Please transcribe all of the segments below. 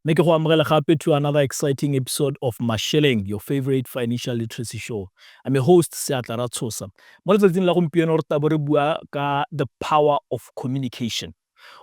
Mme ke go amogela gape to another exciting episode of Masheleng, your favorite financial literacy show. I'm your host, Seatla Ratshosa. Mo letsatsing la gompieno re tabo re bua ka the power of communication.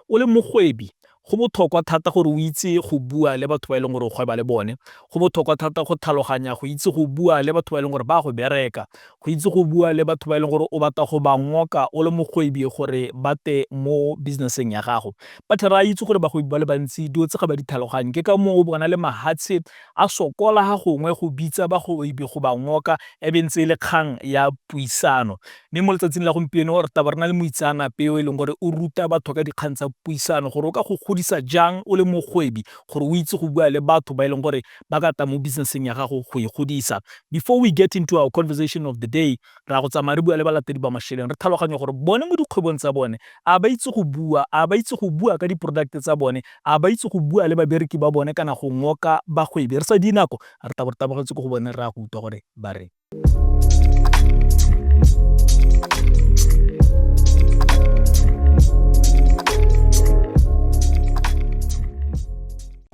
O le mogwebi go botlhokwa thata gore o itse go bua le batho ba e leng gore o gweba le bone. Go botlhokwa thata go tlhaloganya go itse go bua le batho ba e leng gore ba go bereka. Go itse go bua le batho ba e leng gore o batla go ba ngoka o le mogwebi gore ba te mo businesseng ya gago. Batho ra itse gore bagwebi ba le bantsi dio tse ga ba di tlhaloganye ke ka moo o bona le mahatshe a sokola ga gongwe go bitsa bagwebi go ba ngoka e be ntse le kgang ya puisano. Mme mo letsatsing la gompieno re taba re na le moitseanape yo e leng gore o ruta batho ka dikgang tsa puisano gore o ka go godisa jang o le mogwebi gore o itse go bua le batho ba e leng gore ba ka tla mo businesseng ya gago go e godisa. Before we get into our conversation of the day, ra go tsamaya re bua le balatedi ba Masheleng re tlhaloganya gore bone mo dikgwebong tsa bone a ba itse go bua, a ba itse go bua ka di-product tsa bone, a ba itse go bua le babereki ba bone kana go ngoka bagwebi. Re sa dinako re tabogetse go bone re a go utlwa gore ba re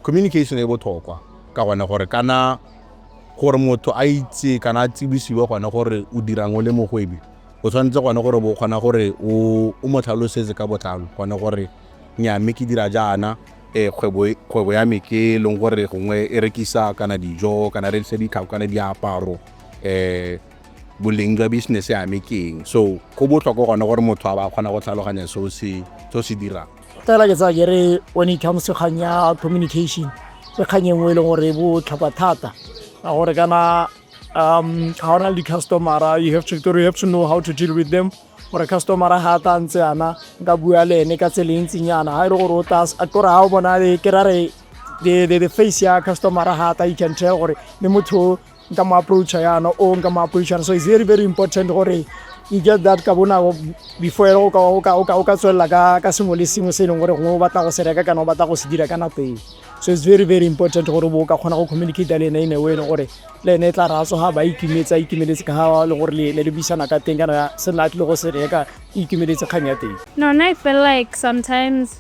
communication e botlhokwa ka gona gore kana gore motho a itse kana a tsebisiwe gona gore o dirang o le mogwebi o tshwanetse gona gore bo kgona gore o mo tlhalosetse ka botlalo gona gore nya mme ke dira jaana kgwebo ya me ke leng gore gongwe e rekisa kana dijo kana re se ditlhako kana diaparo boleng jwa business ya me keng so go botlhokwa gona gore motho a ba kgona go tlhaloganya so se dirang. Tela ke tsa gere when it comes to kganya communication se kganyeng o e leng gore bo tlhapa thata a gore kana ga ona le customer you have to know how to deal with them gore customer ha ta ntse ana nka bua le ene ka tseleng tsinyana ha ile gore o tas a gore ha o bona le kerare the face ya customer ha ta you can tell gore le motho nka mo approach yana o nka mo approach yana so it's very very important gore you get that ka bona before o ka tswela ka sengwe le sengwe se leng gore go batla go se reka kana o batla go se dira kana pele so it's very very important gore bo ka kgona go communicate le ene ene wena gore le ene tla ratso ha ba ikimeletse ka ha le gore le bisana ka teng kana se nna tle go se reka ikimeletse kganya teng. No, and I feel like sometimes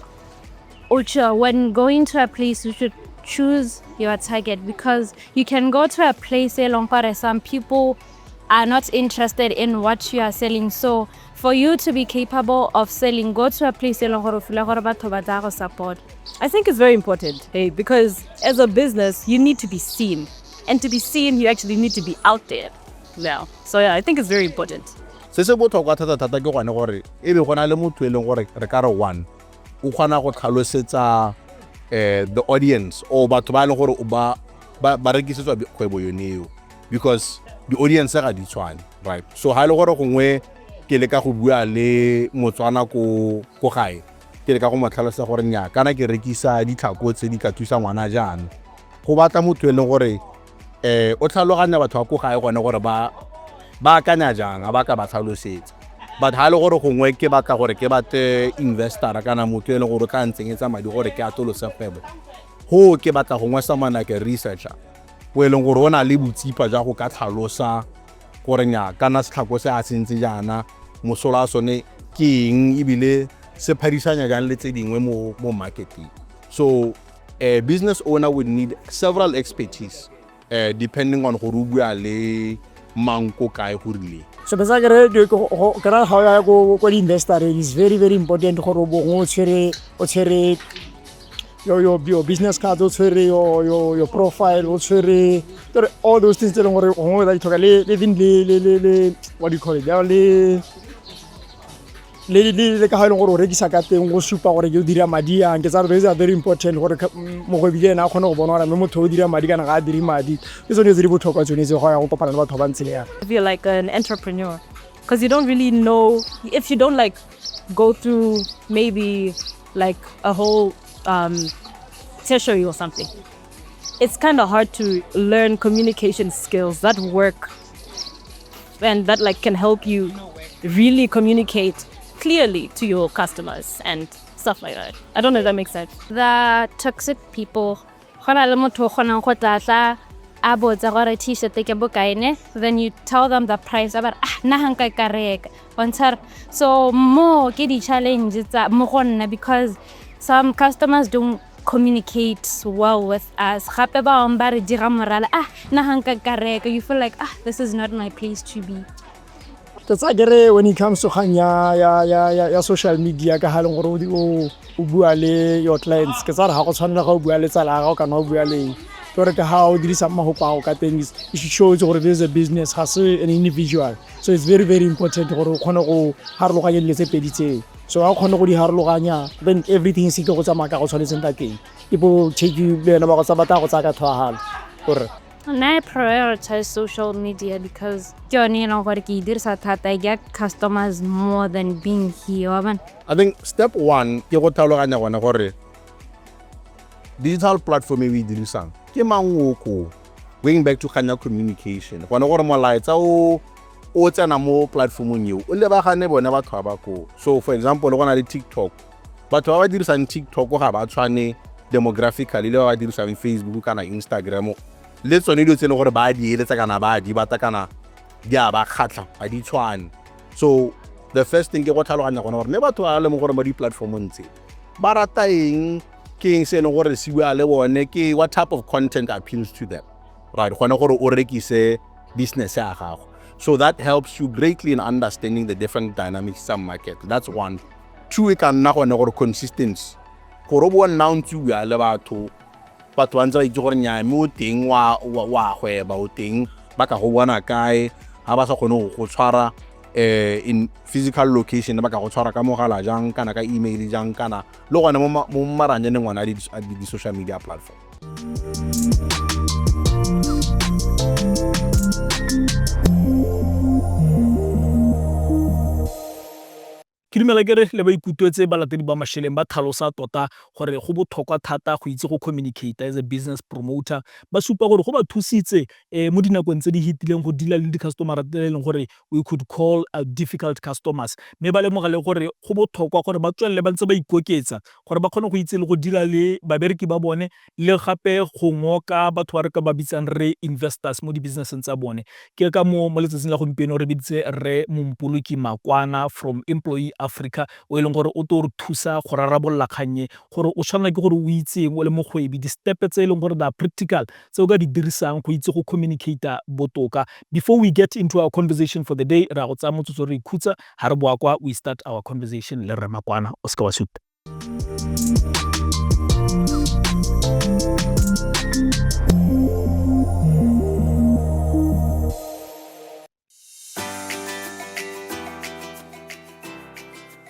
when going to a place you should choose your target because you can go to a place along where some people are not interested in what you are selling. So for you to be capable of selling, go to a place where support. I think it's very important, because as a business, you need to be seen. And to be seen, you actually need to be out there now. So yeah, I think it's very important. Se botlhokwa thata ke gone gore e be gona le motho e leng gore re ka re one o kgona go tlhalosetsa the audience o batho ba leng gore ba rekisetswa kgwebo yoneo because the audience ga di tshwane, right? So ha ile gore gongwe ke le ka go bua le Motswana ko gae ke le ka go motlhalosa gore nya kana ke rekisa ditlhako tse di ka thusa ngwana jana go batla motho e leng gore o tlhaloganya batho ba go gae gone gore ba kanya jang a ba ka ba tlhalosetsa but ha ile gore gongwe ke batla gore ke bate investor kana motho e leng gore o tla ntsenyetsa madi gore ke atolosa kgwebo ho ke batla gongwe someone like a researcher o e leng gore o na le botsipa ja go ka tlhalosa gore nya kana setlhako se a sentse jana mosola sone ke eng ebile se pharisanya jang le tse dingwe mo marketing. So a business owner would need several expertise depending on go bua le manko kae go rile. So besa ke kana ha ya go investor is very very important gore bo go tshwere your business card, your profile, all those things that what do you call it? Le ka ha go rekisa ka teng go supa gore ke dira madi a ke tsare those are very important gore mo go bile na khona go bona gore motho o dira madi kana ga dira madi ke tsone tse di botlhokwa tsone tse go ya go papana le batho ba ntsele ya. If you're like an entrepreneur, because you don't really know if you don't like go through maybe like a whole tertiary or something. It's kind of hard to learn communication skills that work and that like can help you really communicate clearly to your customers and stuff like that. I don't know if that makes sense. The toxic people, then you tell them the price about so more get the challenge because some customers don't communicate well with us. Gape ba bang ba re dira morala, nna ha nka ka reka, you feel like this is not my place to be. That's agere when it comes to ya social media ka halong gore o bua le your clients ke tsara ha go tshwanela ga o bua le tsala ga o kana o bua le gore ka ha o dirisa mahopa o ka teng it shows gore there's a business has an individual, so it's very very important gore o khone go harologanya le tse pedi tse, so ha o khone go di harologanya then everything se ke go tsamaya ka go tshwanetseng ka teng. People take you le ba go tsabata go tsaka thwahal gore And I prioritize social media because I get customers more than being here. I think step one ke go tlhaloganya gona gore digital platform e dirisang ke mangoko, going back to kanya communication gona gore molaetsa o tsena mo platformong eo o lebagane bone batho ba ko. So for example gona le TikTok, batho ba dirisang TikTok ga ba tshwane demographically le ba dirisang Facebook kana Instagram le tsone dilo tsene gore ba di eletsa kana ba di bata kana di a ba khatla ba di tshwane. So the first thing ke go tlhaloganya gona gore ne batho ba le mo gore mo di platformong tse ba rata eng ke eng se ne gore se bua le bone ke what type of content appeals to them, right? Gona gore o rekise business ya gago. So that helps you greatly in understanding the different dynamics of market. That's one. Two, e ka nna gone gore consistency gore bo nna ntse bua le batho wantse ba itse gore nya mo teng wa gweba o teng ba ka go bona kae ha ba sa kgone go tshwara in physical location ba ka go tshwara ka mogala jang kana ka email jang kana le gone mo maranyaneng ngwana di social media platform. Ke dumela ke re le ba ikutlwetse balatedi ba Masheleng ba tlhalosa tota gore go botlhokwa thata go itse go communicate as a business promoter, ba supa gore go ba thusitse mo dinakong tse di hitileng go dila le di-customer tse leng gore we could call difficult customers, mme ba lemoga le gore go botlhokwa gore ba tswelele ba ntse ba ikoketsa gore ba kgone go itse le go dila le babereki ba bone le gape go ngoka batho ba re ka ba bitsang re investors mo di-businesseng tsa bone. Ke ka mo letsatsing la gompieno re biditse re Mompoloki Makwana from Employee Africa o eleng gore o to re thusa go rarabolla kganye gore o tshwanela ke gore o itse o le mogwebi di-step tse eleng gore da practical tse o ka di dirisang go itse go communicate botoka. Before we get into our conversation for the day, ra go tsaya motsotso re ikhutsa ha re boa kwa we start our conversation le Rre Makwana o ska wa suta.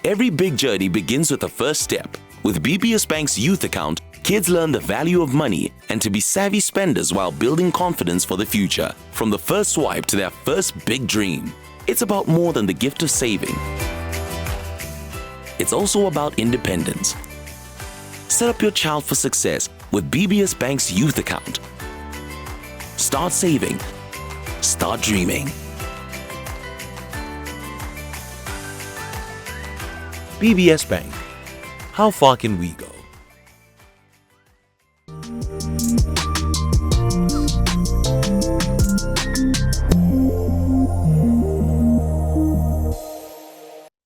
Every big journey begins with a first step. With BBS Bank's youth account, kids learn the value of money and to be savvy spenders while building confidence for the future. From the first swipe to their first big dream, it's about more than the gift of saving. It's also about independence. Set up your child for success with BBS Bank's youth account. Start saving. Start dreaming. BBS Bank. How far can we go?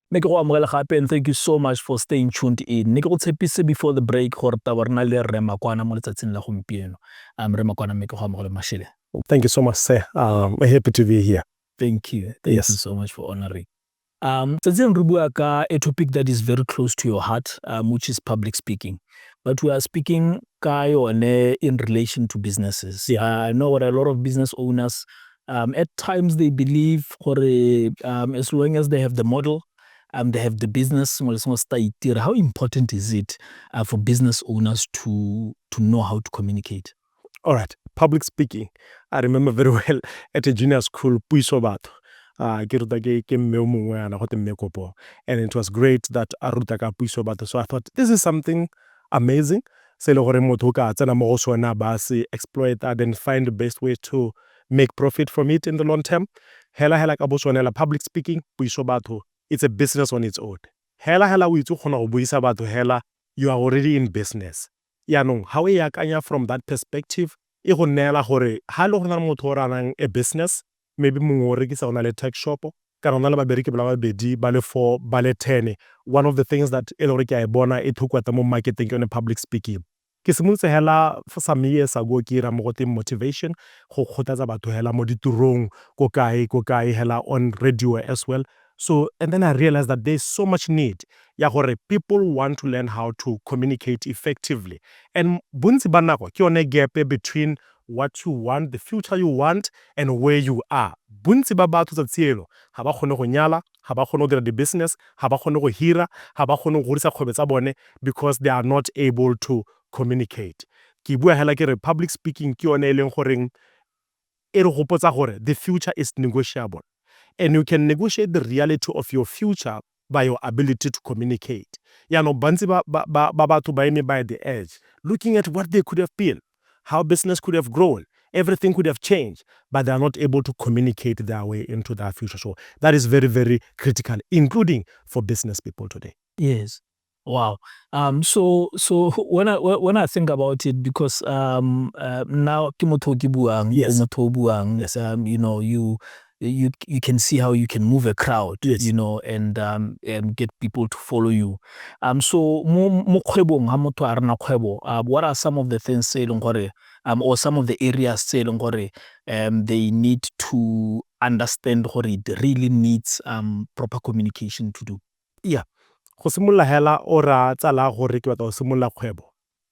Me go amogela gape and thank you so much for staying tuned in. Ne go tshepise before the break gore tabarna le Rre Makwana mo letsatsing la gompieno. Rre Makwana me go amogela Mashele. Thank you so much, sir. I'm happy to be here. Thank you. Thank you so much for honoring. Tsatsi re bua ka a topic that is very close to your heart, which is public speaking. But we are speaking ka yone in relation to businesses. Yeah, I know what a lot of business owners at times they believe as long as they have the model, they have the business. How important is it for business owners to know how to communicate? All right, public speaking. I remember very well at a junior school, puiso batho. And it was great that aruta ka puiso batho. So I thought this is something amazing. Exploit that and find the best way to make profit from it in the long term. Public speaking, puiso batho. It's a business on its own. You are already in business. How we akanya from that perspective, a business, maybe a tech shop, one of the things that it took marketing on public speaking. ke simolotse hela for some years ago ke ira mo go teng motivation go kgothatsa batho hela mo ditirong ko kae hela on radio as well. So, and then I realized that there's so much need ya gore people want to learn how to communicate effectively. And bontsi ba nako ke yone gap between what you want, the future you want, and where you are. Bontsi ba batho tsa tsielo ga ba kgone go nyala, ga ba kgone go dira di-business, ga ba kgone go hira, ga ba kgone go godisa kgwebo tsa bone because they are not able to communicate. Ke bua hela ke re public speaking ke yone e leng goreng e re gopotsa gore the future is negotiable. And you can negotiate the reality of your future by your ability to communicate. No bantsi ba batho ba eme by the edge, looking at what they could have been, how business could have grown, everything could have changed, but they are not able to communicate their way into that future. So that is very, very critical, including for business people today. Yes. Wow. So when I think about it, because now ke motho o ke buang, Yes. o motho o buang, Yes. you know, you can see how you can move a crowd, Yes. you know, and get people to follow you. So mo kgwebong ha motho a rena kgwebo, what are some of the things tse e leng gore or some of the areas tse e leng gore they need to understand gore it really needs proper communication to do? Yeah. Go simolola hela o ra tsala gore ke batla go simolola kgwebo.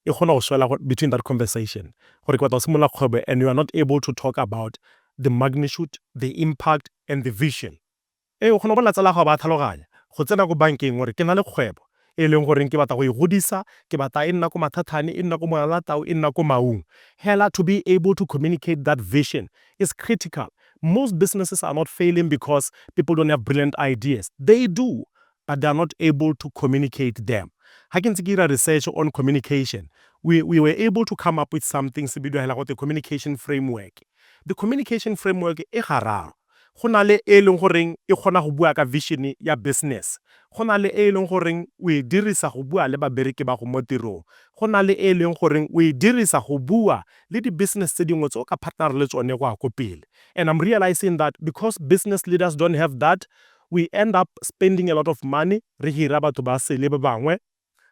E kgona go swela between that conversation. Gore ke batla go simolola kgwebo and you are not able to talk about the magnitude, the impact, and the vision. O kgona go bolela tsala go ba tlhaloganya. Go tsena go bankeng gore ke na le kgwebo e leng gore ke batla go e godisa, ke batla e nna ko mathathane, e nna ko molatao, e nna ko maung. Hela to be able to communicate that vision is critical. Most businesses are not failing because people don't have brilliant ideas. They do, but they are not able to communicate them. Ha ke ntse ke ira research on communication, we were able to come up with something se bidiwa hela go the communication framework. The communication framework e gararo. Go na le e leng goreng e kgona go bua ka vision ya business. Go na le e leng goreng o e dirisa go bua le babereki ba go mo tirong. Go na le e leng goreng o e dirisa go bua le di-business tse dingwe tse o ka partner le tsone go ko pele. And I'm realizing that because business leaders don't have that, we end up spending a lot of money re hira batho ba sele ba bangwe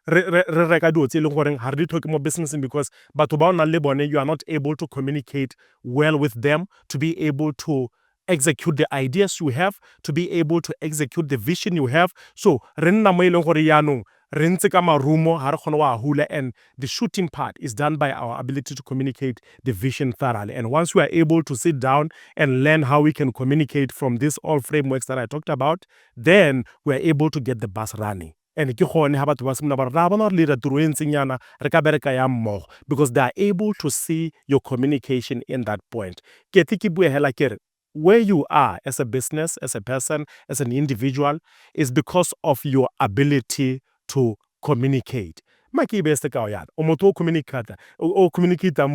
re reka dilo tse e leng goreng ga re di tlhoke mo businessing because batho ba o nang le bone you are not able to communicate well with them to be able to execute the ideas you have, to be able to execute the vision you have. So re nna mo e leng gore yaanong re ntse ka marumo ga re kgone wa hula, and the shooting part is done by our ability to communicate the vision thoroughly. And once we are able to sit down and learn how we can communicate from these all frameworks that I talked about, then we are able to get the bus running. And ke gone ha batho ba simolola ba re ra bona re le tiro e ntseng yana re ka bereka ya mmogo because they are able to see your communication in that point. Ke ke bue hela ke re where you are as a business, as a person, as an individual is because of your ability to communicate. Ma ke beste ka yana o motho o communicate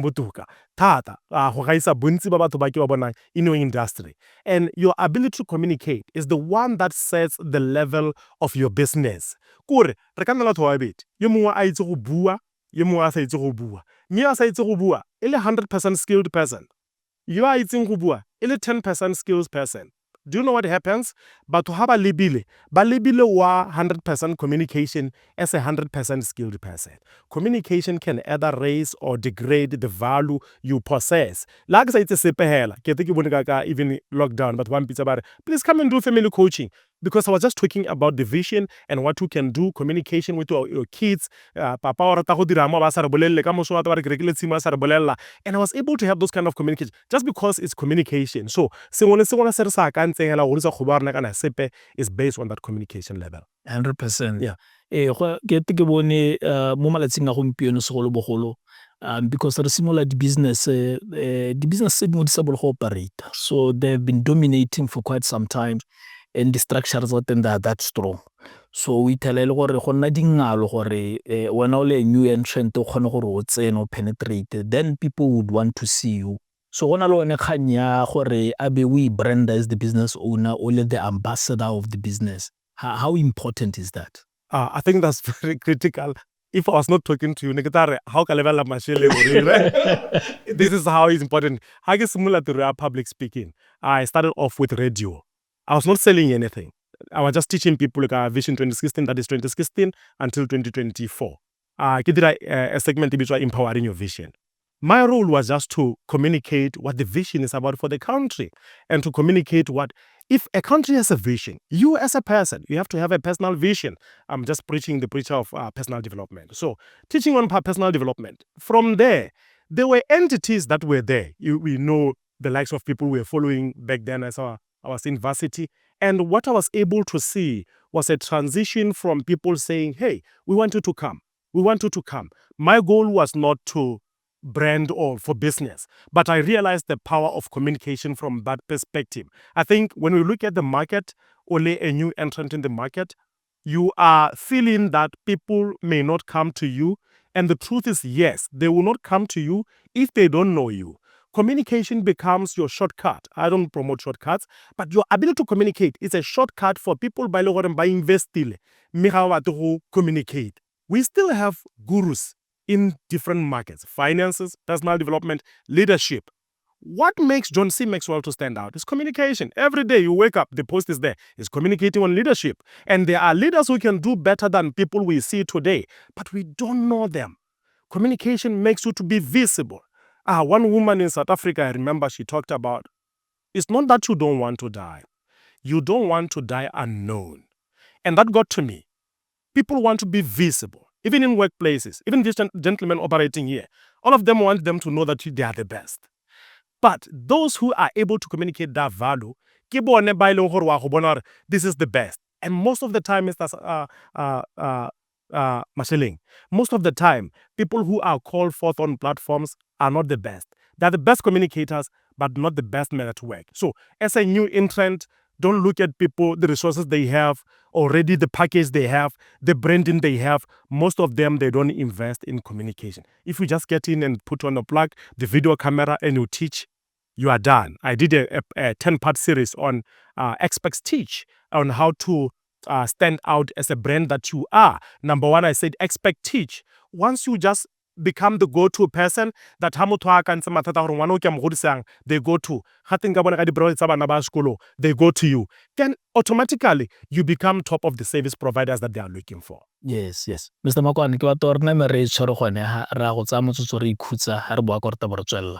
botoka thata go gaisa bontsi ba batho ba ke ba bonang in your industry. And your ability to communicate is the one that sets the level of your business. Kore re ka nna batho ba bedi yo mongwe a itse go bua yo mongwe a sa itse go bua mme a sa itse go bua e le 100% skilled person yo a itseng go bua e le 10% skills person. Do you know what happens? Batho ha ba lebile wa 100% communication as a 100% skilled person. Communication can either raise or degrade the value you possess. Like sa itse sepe hela ke te ke bone ka even lockdown but one pizza bar please come and do family coaching because I was just talking about the vision and what you can do, communication with your kids. Papa o rata go dira mo ba sa re bolelle ka moso wa ba re rekile tshimo sa re bolella, and I was able to have those kind of communication just because it's communication. So sengwe le sengwe se re sa ka ntseng hela go ditsa go ba rena kana sepe is based on that communication level. 100%. Yeah. Ke te ke bone mo malatsing a gompieno segolobogolo because re simola di-business tse dingwe di sa bole go operate. So they've been dominating for quite some time and the structures tsa teng they are that strong. So we tell le gore go nna dingalo gore wena o le new entrant o kgone gore o tsene o penetrate, then people would want to see you. So go na le one kgang ya gore abe we brand as the business owner or the ambassador of the business. How important is that? I think that's very critical. If I was not talking to you, how can I mashele? This is how it's important. How get similar to public speaking? I started off with radio. I was not selling anything. I was just teaching people like Vision 2016, that is 2016 until 2024. ke dira a segment e bitswa empowering your vision. My role was just to communicate what the vision is about for the country and to communicate what, if a country has a vision, you as a person, you have to have a personal vision. I'm just preaching the preacher of personal development. So teaching on personal development. From there were entities that were there. We know the likes of people we were following back then as I was in varsity. And what I was able to see was a transition from people saying, hey, we want you to come. We want you to come. My goal was not to brand or for business, but I realized the power of communication from that perspective. I think when we look at the market, only a new entrant in the market, you are feeling that people may not come to you. And the truth is, yes, they will not come to you if they don't know you. Communication becomes your shortcut. I don't promote shortcuts, but your ability to communicate is a shortcut for people by investing. To communicate. We still have gurus in different markets: finances, personal development, leadership. What makes John C. Maxwell to stand out is communication. Every day you wake up, the post is there. It's communicating on leadership. And there are leaders who can do better than people we see today, but we don't know them. Communication makes you to be visible. One woman in South Africa, I remember, she talked about, it's not that you don't want to die. You don't want to die unknown. And that got to me. People want to be visible, even in workplaces, even this gentleman operating here. All of them want them to know that they are the best. But those who are able to communicate that value, this is the best. And most of the time, Mr. Masheling, most of the time, people who are called forth on platforms are not the best. They're the best communicators, but not the best men at work. So as a new entrant, don't look at people, the resources they have, already the package they have, the branding they have. Most of them, they don't invest in communication. If you just get in and put on a plug, the video camera, and you teach, you are done. I did a 10-part series on experts teach on how to stand out as a brand that you are. Number one, I said expect teach. Once you just become the go-to person that they go to, they go to you, then automatically you become top of the service providers that they are looking for. Yes. Mr. Makwana, ke batla gore nna me re tshware gone ha ra go tsaya motsotso re ikhutsa ha re boa ka rata bo re tswella.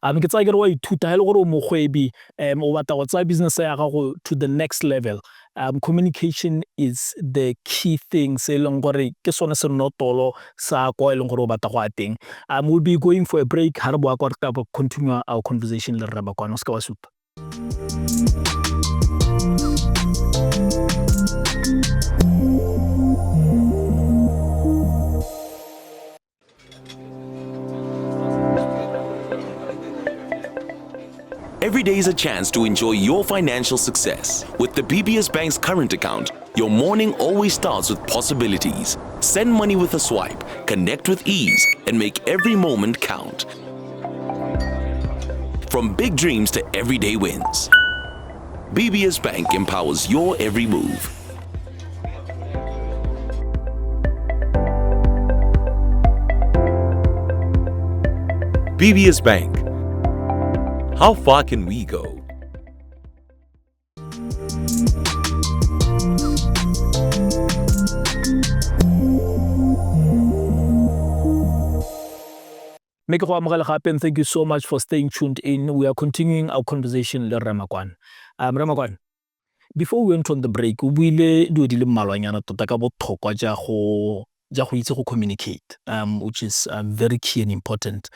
Ke tsaya ke re wa ithuta ha le gore o mogwebi o batla go tsaya business ya gago to the next level. Communication is the key thing se leng gore ke sone se notolo sa ko e leng gore o batla go ateng. We'll be going for a break ha re boa ka rata bo continue our conversation le re Makwana o ska wa supa. Every day is a chance to enjoy your financial success. With the BBS Bank's current account, your morning always starts with possibilities. Send money with a swipe, connect with ease, and make every moment count. From big dreams to everyday wins, BBS Bank empowers your every move. BBS Bank. How far can we go? Make go amogela gape, and thank you so much for staying tuned in. We are continuing our conversation le Makwana. Makwana, before we went on the break, o buile dilo di le mmalwanyana tota ka botlhokwa ja go itse go communicate, which is very key and important.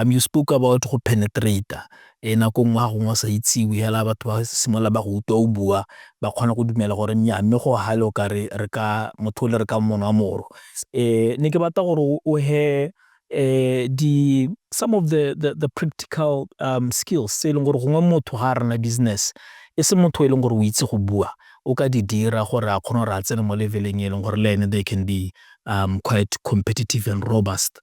You spoke about go penetrate. Nako nngwe ga gongwe sa itsewe hela batho ba simola ba go utlwa o bua ba kgona go dumela gore nya mme go hale o ka re ka motho le re ka mmono wa moro. Ne ke batla gore o he some of the practical skills se leng gore gongwe motho ga rena business e se motho e leng gore o itse go bua o ka di dira gore a kgone gore a tsene mo leveleng e leng gore le ene they can be quite competitive and robust.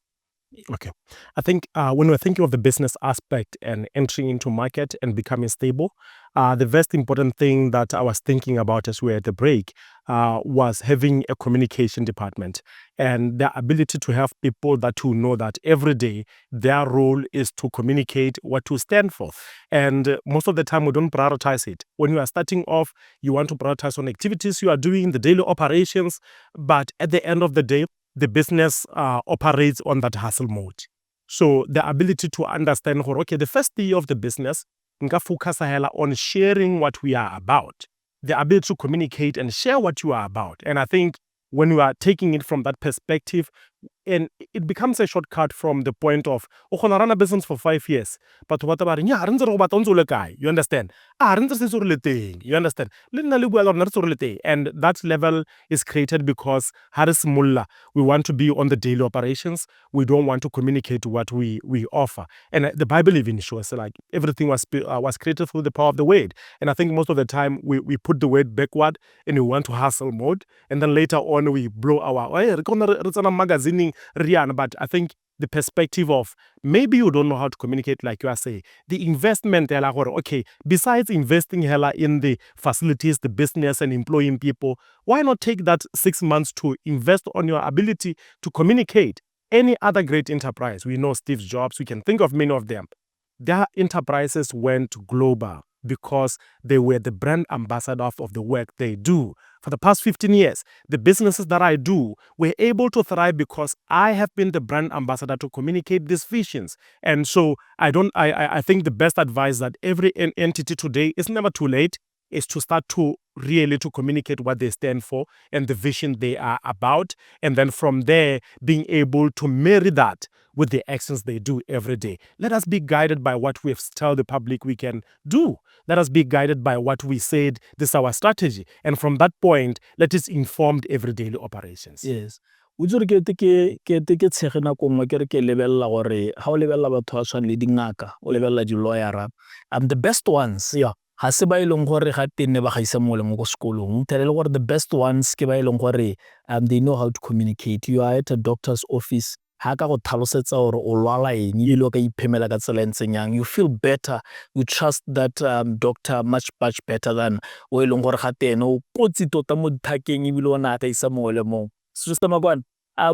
Okay. I think when we're thinking of the business aspect and entering into market and becoming stable, the most important thing that I was thinking about as we were at the break was having a communication department and the ability to have people that who know that every day their role is to communicate what to stand for. And most of the time we don't prioritize it. When you are starting off, you want to prioritize on activities you are doing, the daily operations, but at the end of the day, the business operates on that hustle mode. So the ability to understand, okay, the first day of the business, nka focus on sharing what we are about. The ability to communicate and share what you are about. And I think when you are taking it from that perspective, and it becomes a shortcut from the point of, o kgona run a business for 5 years, but what about, you understand? You understand? And that level is created because Haris Mullah, we want to be on the daily operations. We don't want to communicate what we offer. And the Bible even shows like everything was created through the power of the word. And I think most of the time we put the word backward and we want to hustle mode. And then later on we blow our magazine. But I think the perspective of maybe you don't know how to communicate like you are saying. The investment, okay, besides investing in the facilities, the business and employing people, why not take that 6 months to invest on your ability to communicate? Any other great enterprise, we know Steve Jobs, we can think of many of them. Their enterprises went global because they were the brand ambassador of the work they do. For the past 15 years, the businesses that I do were able to thrive because I have been the brand ambassador to communicate these visions. And so I think the best advice that every entity today, is never too late, is to start to really to communicate what they stand for and the vision they are about. And then from there, being able to marry that with the actions they do every day. Let us be guided by what we've told the public we can do. Let us be guided by what we said, this is our strategy. And from that point, let us inform every daily operations. Yes. O tsore ke tshege nako nngwe ke re ke lebella gore ha o lebella batho ba tshwana le dingaka o lebella di-lawyera the best ones ga se ba e leng gore ga tenne ba gaisa mo le mo ko sekolong tell gore the best ones ke ba e leng gore they know how to communicate. You are at a doctor's office, ha ka go tlhalosetsa gore o lwala eng ile o ka iphemela ka tsela ntseng yang, you feel better, you trust that doctor much better than o e leng gore ga tene o kotsi tota mo dithakeng ebile o na ta isa mo le mo. Sister Makwana,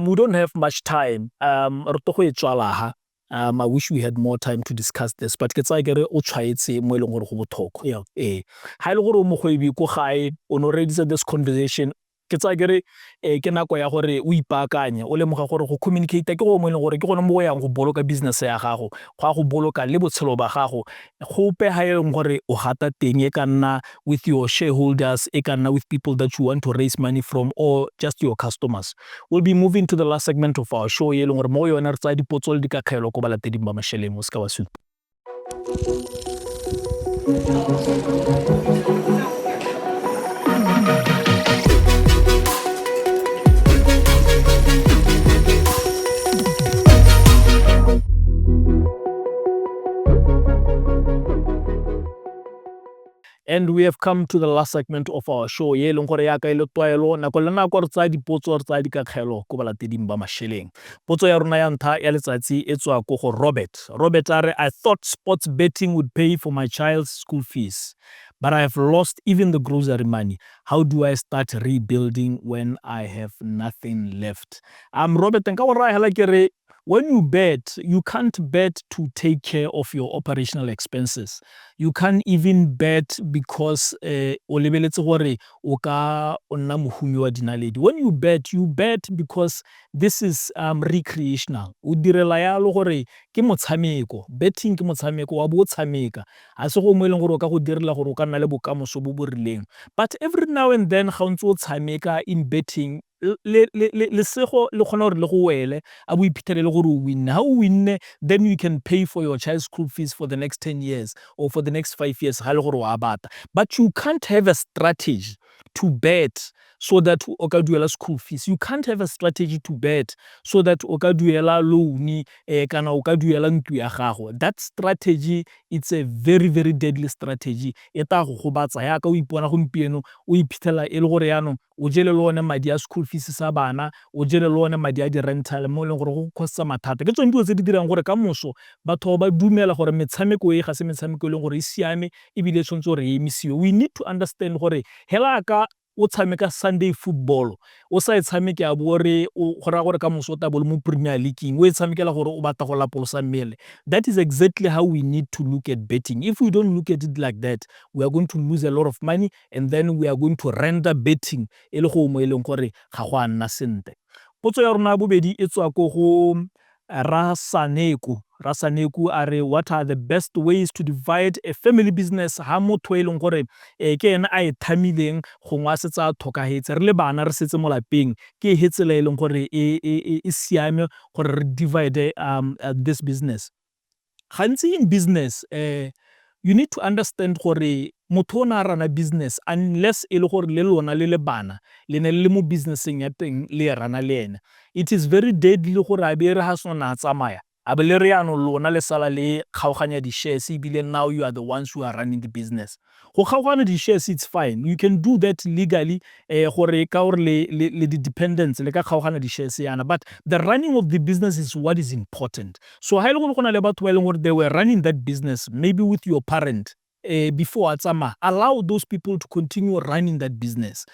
we don't have much time. Re to go e tswala ha. I wish we had more time to discuss this, but ke tsaya kere o tshwaetse mo e leng gore go botlhokwa. Ha ile gore o mogwebi ko gae o no ready this conversation, ke tsaya kere ke nako ya gore o ipaakanye o lemoga gore go communicate ke go mo e leng gore ke gone mo go yang go boloka business ya gago, go boloka le botshelo ba gago. Gope ha e leng gore o gata teng e ka nna with your shareholders, e ka nna with people that you want to raise money from, or just your customers. We'll be moving to the last segment of our show e leng gore mo yona re tsaya dipotso le dikakgelo ko balateding ba Masheleng o ska wa supa. And we have come to the last segment of our show. Ye leng gore ya ka ile toelo nako le nako re tsaya dipotso re tsaya dikakgelo ko balateding ba Masheleng. Potso ya rona ya ntha ya letsatsi e tswa go Robert. Robert are, I thought sports betting would pay for my child's school fees, but I have lost even the grocery money. How do I start rebuilding when I have nothing left? Robert, nka go raya hela kere when you bet, you can't bet to take care of your operational expenses. You can't even bet because o lebeletse gore o ka nna mohumi wa dinaledi. When you bet because this is recreational. O direla yalo gore ke motshameko. Betting ke motshameko wa bo tshameka. Ha se go mo eleng gore o ka go direla gore o ka nna le bokamoso bo bo rileng. But every now and then ga o ntse o tshameka in betting, le sego le khona gore le go wele a bo iphitlhelele gore o win. How win, then you can pay for your child's school fees for the next 10 years or for the next 5 years. But you can't have a strategy to bet so that o ka duela school fees. You can't have a strategy to bet so that o ka duela loan kana o ka duela ntlo ya gago. That strategy, it's a very deadly strategy. E ta go gobatsa ya ka o ipona gompieno o iphitlhela e le gore yana o jele le one madi a school fees sa bana, o jele le one madi a di rental mo le gore go costa mathata. Ke tsone dilo tse di dirang gore ka moso batho ba dumela gore metshameko e ga se metshameko le gore e siame e bile tshwantse gore e emisiwe. We need to understand gore hela ka o tshameka Sunday football o sa e tshameke a bore o gora gore ka moso ta bolo mo Premier League o e tshamekela gore o batla go lapolosa mmele. That is exactly how we need to look at betting. If we don't look at it like that, we are going to lose a lot of money, and then we are going to render betting e le go mo e leng gore ga go a nna sente. potso ya rona bobedi e tswa ko go Rasaneku a re what are the best ways to divide a family business ha motho e leng gore ke ena a e thamileng gongwe a setse a thokagetse re le bana re setse mo lapeng ke he tsela e leng gore e siame gore re divide this business. Gantsi in business you need to understand gore motho o na rana business unless e le gore le lona le bana le ne le mo businesseng ya teng le rana le ena, it is very deadly gore a be re ha sona a tsamaya a be le re ano lona le sala le kgaoganya di-shares ebile now you are the ones who are running the business. Go kgaogana di-shares it's fine, you can do that legally gore ka gore le di-dependents le ka kgaogana di-shares yana, but the running of the business is what is important. So ha ile gore go na le batho ba e leng gore they were running that business maybe with your parent before atsama, allow those people to continue running that business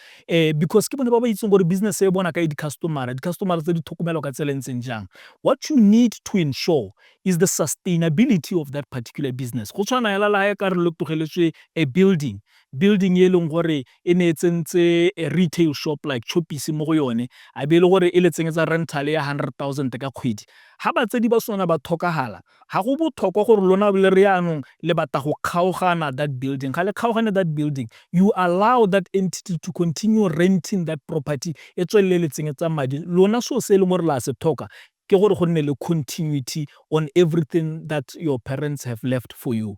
because ke bone ba ba itseng gore business e bona ka di-customer tse di tlhokomelo ka tsela ntseng jang. What you need to ensure is the sustainability of that particular business. Go tshwana hela la ka re le tlogeletswe a building e leng gore e ne tsentse a retail shop like Choppies mo go yone a be le gore e le tsenyetsa rental ya 100,000 ka kgwedi. Ha batsedi ba sona ba thokagala ha go botlhokwa gore lona le re yanong le batla go kgaogana that building, ga le kgaogane that building, you allow that entity to continue renting that property e tswelele le tsenyetsa madi. Lona so se le mo re la se thoka ke gore go nne le continuity on everything that your parents have left for you.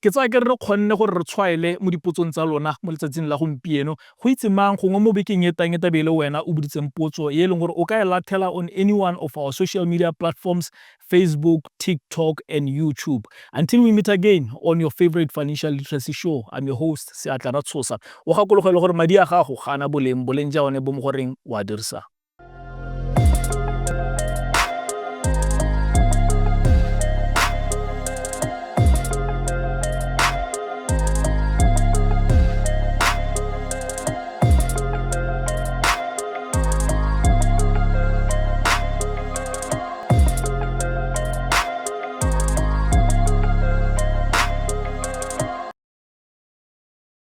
Ke tsaya ke re kgonne gore re tshwaele mo dipotsong tsa lona mo letsatsing la gompieno go itse mang gongwe mo bekeng e tang e tabele wena o boditseng potso e leng gore o ka e lathela on any one of our social media platforms, Facebook, TikTok and YouTube. Until we meet again on your favorite financial literacy show, I'm your host Seatla Ratsosa. O gakologele gore madi a gago ga ana boleng ja one bo mo goreng wa dirisa.